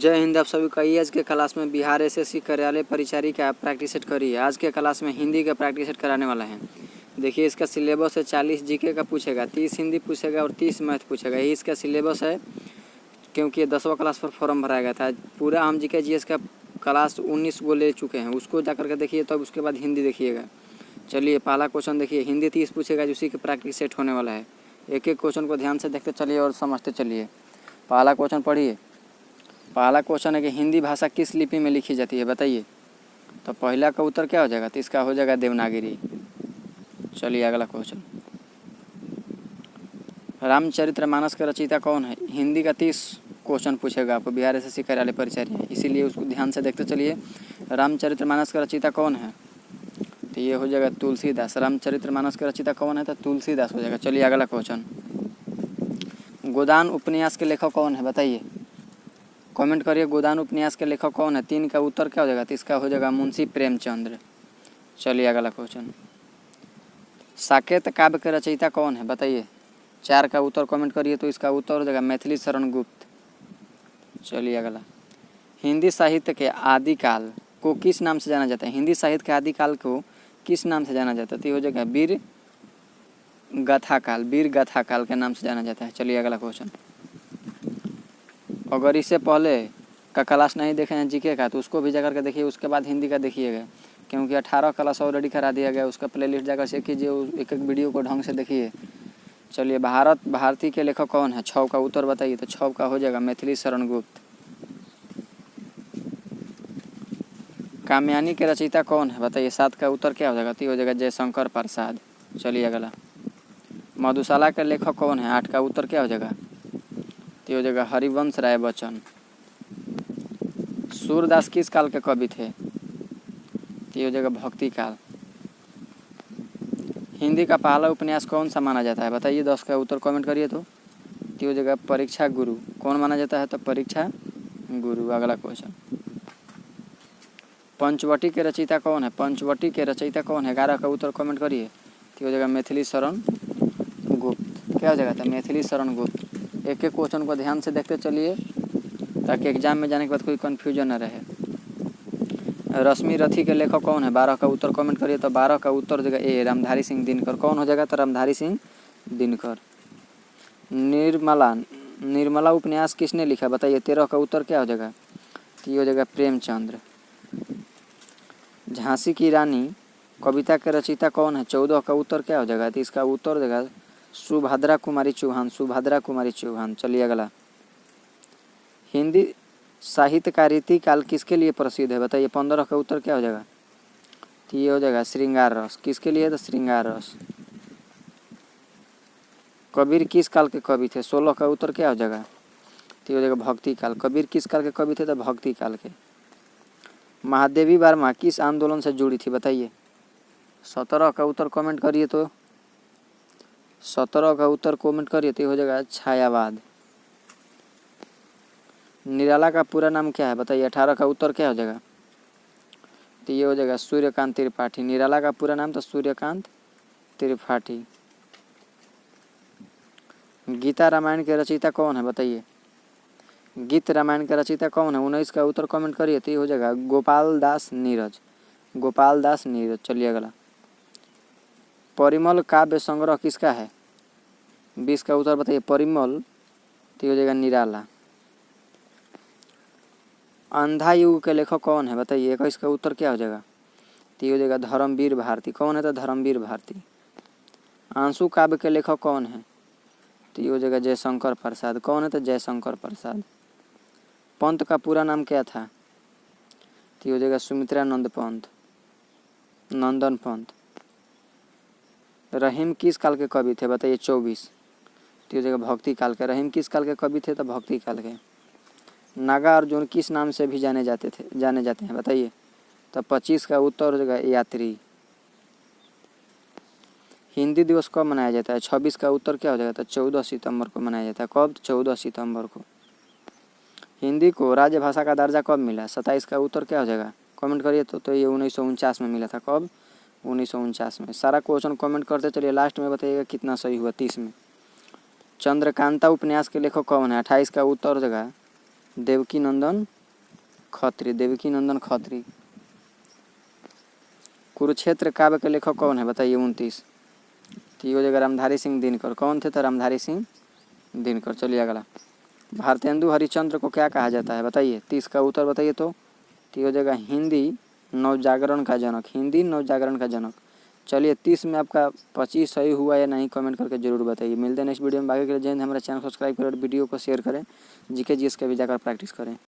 जय हिंद। आप सभी का आज के क्लास में बिहार एसएससी कार्यालय परिचारी का प्रैक्टिस सेट करिए। आज के क्लास में हिंदी का प्रैक्टिस सेट कराने वाला है। देखिए इसका सिलेबस है 40 जीके का पूछेगा, 30 हिंदी पूछेगा और 30 मैथ पूछेगा। यही इसका सिलेबस है, क्योंकि ये 10वां क्लास पर फॉर्म भराया गया था। पूरा हम जीके जीएस का क्लास 19 को ले चुके हैं, उसको जा करके देखिए, तब उसके बाद हिंदी देखिएगा। चलिए पहला क्वेश्चन देखिए, हिंदी 30 पूछेगा, उसी के प्रैक्टिस सेट होने वाला है। एक एक क्वेश्चन को ध्यान से देखते चलिए और समझते चलिए। पहला क्वेश्चन पढ़िए। पहला क्वेश्चन है कि हिंदी भाषा किस लिपि में लिखी जाती है, बताइए। तो पहला का उत्तर क्या हो जाएगा, तो इसका हो जाएगा देवनागरी। चलिए अगला क्वेश्चन, रामचरितमानस का रचयिता कौन है। हिंदी का 30 क्वेश्चन पूछेगा आपको, बिहार एसएससी कार्यालय परिचारी है, इसीलिए उसको ध्यान से देखते चलिए। रामचरितमानस का रचयिता कौन है, तो ये हो जाएगा तुलसीदास। रामचरितमानस का रचयिता कौन है, तो तुलसीदास हो जाएगा। चलिए अगला क्वेश्चन, गोदान उपन्यास के लेखक कौन है, बताइए। कमेंट करिए, गोदान उपन्यास के लेखक कौन है। 3 का उत्तर क्या हो जाएगा, तो इसका हो जाएगा मुंशी प्रेमचंद्र। चलिए अगला क्वेश्चन, साकेत काव्य के रचयिता कौन है, बताइए। 4 का उत्तर कमेंट करिए, तो इसका उत्तर हो जाएगा मैथिली शरण गुप्त। चलिए अगला, हिंदी साहित्य के आदिकाल को किस नाम से जाना जाता है। हिंदी साहित्य के आदिकाल को किस नाम से जाना जाता है, तो ये हो जाएगा वीर गाथा काल। वीर गाथा काल के नाम से जाना जाता है। चलिए अगला क्वेश्चन, अगर इससे पहले का क्लास नहीं देखे हैं जीके का, तो उसको भी जाकर के देखिए, उसके बाद हिंदी का देखिएगा, क्योंकि 18 क्लास ऑलरेडी करा दिया गया। उसका प्लेलिस्ट जाकर चेक कीजिए, एक एक वीडियो को ढंग से देखिए। चलिए, भारती के लेखक कौन है। 6 का उत्तर बताइए, तो 6 का हो जाएगा मैथिली शरण गुप्त। कामयानी के रचयिता कौन है, बताइए। 7 का उत्तर क्या हो जाएगा, तो हो जाएगा जयशंकर प्रसाद। चलिए अगला, मधुशाला के लेखक कौन है। 8 का उत्तर क्या हो जाएगा, तो हो जाएगा हरिवंश राय बच्चन। सूरदास किस काल के कवि थे, तो हो जाएगा भक्ति काल। हिंदी का पहला उपन्यास कौन सा माना जाता है, बताइए। 10 का उत्तर कमेंट करिए, तो हो जाएगा परीक्षा गुरु। कौन माना जाता है, तो परीक्षा गुरु। अगला क्वेश्चन, पंचवटी के रचयिता कौन है। पंचवटी के रचयिता कौन है। 11 का उत्तर कमेंट करिए, तो हो जाएगा मैथिली शरण गुप्त। क्या हो जाएगा, तो मैथिली शरण गुप्त। एक एक क्वेश्चन को ध्यान से देखते चलिए, ताकि एग्जाम में जाने के बाद कोई कन्फ्यूजन न रहे। रश्मि रथी के लेखक कौन है। 12 का उत्तर कमेंट करिए, तो 12 का उत्तर हो जाएगा ए, रामधारी सिंह दिनकर। कौन हो जाएगा, तो रामधारी सिंह दिनकर। निर्मला उपन्यास किसने लिखा, बताइए। 13 का उत्तर क्या हो जाएगा, तो ये हो जाएगा प्रेमचंद्र। झांसी की रानी कविता के रचयिता कौन है। 14 का उत्तर क्या हो जाएगा, तो इसका उत्तर हो जाएगा सुभद्रा कुमारी चौहान। सुभद्रा कुमारी चौहान। चलिए अगला, हिंदी साहित्य का रीति काल किसके लिए प्रसिद्ध है, बताइए। 15 का उत्तर क्या हो जाएगा, तो ये हो जाएगा श्रृंगार रस। किसके लिए, तो श्रृंगार रस। कबीर किस काल के कवि थे। 16 का उत्तर क्या हो जाएगा, तो हो जाएगा भक्ति काल। कबीर किस काल के कवि थे, तो भक्ति काल के। महादेवी वर्मा किस आंदोलन से जुड़ी थी, बताइए। 17 का उत्तर कमेंट करिए, तो 17 का उत्तर कमेंट करिए, तो हो जाएगा छायावाद। निराला का पूरा नाम क्या है, बताइए। 18 का उत्तर क्या हो जाएगा, तो ये हो जाएगा सूर्यकांत त्रिपाठी। निराला का पूरा नाम तो सूर्यकांत त्रिपाठी। गीता रामायण के रचयिता कौन है, बताइए। गीत रामायण का रचयिता कौन है। 19 का उत्तर कमेंट करिए, तो ये हो जाएगा गोपाल दास नीरज। गोपाल दास नीरज। चलिए अगला, परिमल काव्य संग्रह किसका है। 20 का उत्तर बताइए, परिमल, तो हो जाएगा निराला। अंधा युग के लेखक कौन है, बताइए। 21 का उत्तर क्या हो जाएगा, तो हो जाएगा धर्मवीर भारती। कौन है, तो धर्मवीर भारती। आंसू काव्य के लेखक कौन है, तो हो जाएगा जयशंकर प्रसाद। कौन है, तो जयशंकर प्रसाद। पंत का पूरा नाम क्या था, तो हो जाएगा सुमित्रानंद पंत, नंदन पंत। रहीम किस काल के कवि थे, बताइए। 24, तो हो जाएगा भक्ति काल के। रहीम किस काल के कवि थे, तो भक्ति काल के। नागा अर्जुन किस नाम से भी जाने जाते हैं, बताइए। तो 25 का उत्तर हो जाएगा यात्री। हिंदी दिवस कब मनाया जाता है। 26 का उत्तर क्या हो जाएगा, तो 14 सितंबर को मनाया जाता है। कब, 14 सितंबर को। हिंदी को राजभाषा का दर्जा कब मिला। 27 का उत्तर क्या हो जाएगा, कमेंट करिए, तो ये 1949 में मिला था। कब, 1949 में। सारा क्वेश्चन कमेंट करते चलिए, लास्ट में बताइएगा कितना सही हुआ। 30 में। चंद्रकांता उपन्यास के लेखक कौन है। 28 का उत्तर हो जाएगा देवकी नंदन खत्री, देवकी नंदन खत्री। कुरुक्षेत्र काव्य के लेखक कौन है बताइए 29। तो ये हो जाएगा रामधारी सिंह दिनकर। कौन थे तो रामधारी सिंह दिनकर। चलिए अगला, भारतेंदु हरिश्चंद्र को क्या कहा जाता है बताइए, 30 का उत्तर बताइए। तो ये हो जाएगा हिंदी नवजागरण का जनक, हिंदी नवजागरण का जनक। चलिए 30 में आपका 25 सही हुआ या नहीं कमेंट करके जरूर बताइए। मिलते हैं नेक्स्ट वीडियो में। बाकी के लिए जय हिंद। हमारे चैनल को सब्सक्राइब करें और वीडियो को शेयर करें। जीके जीएस का भी जाकर प्रैक्टिस करें।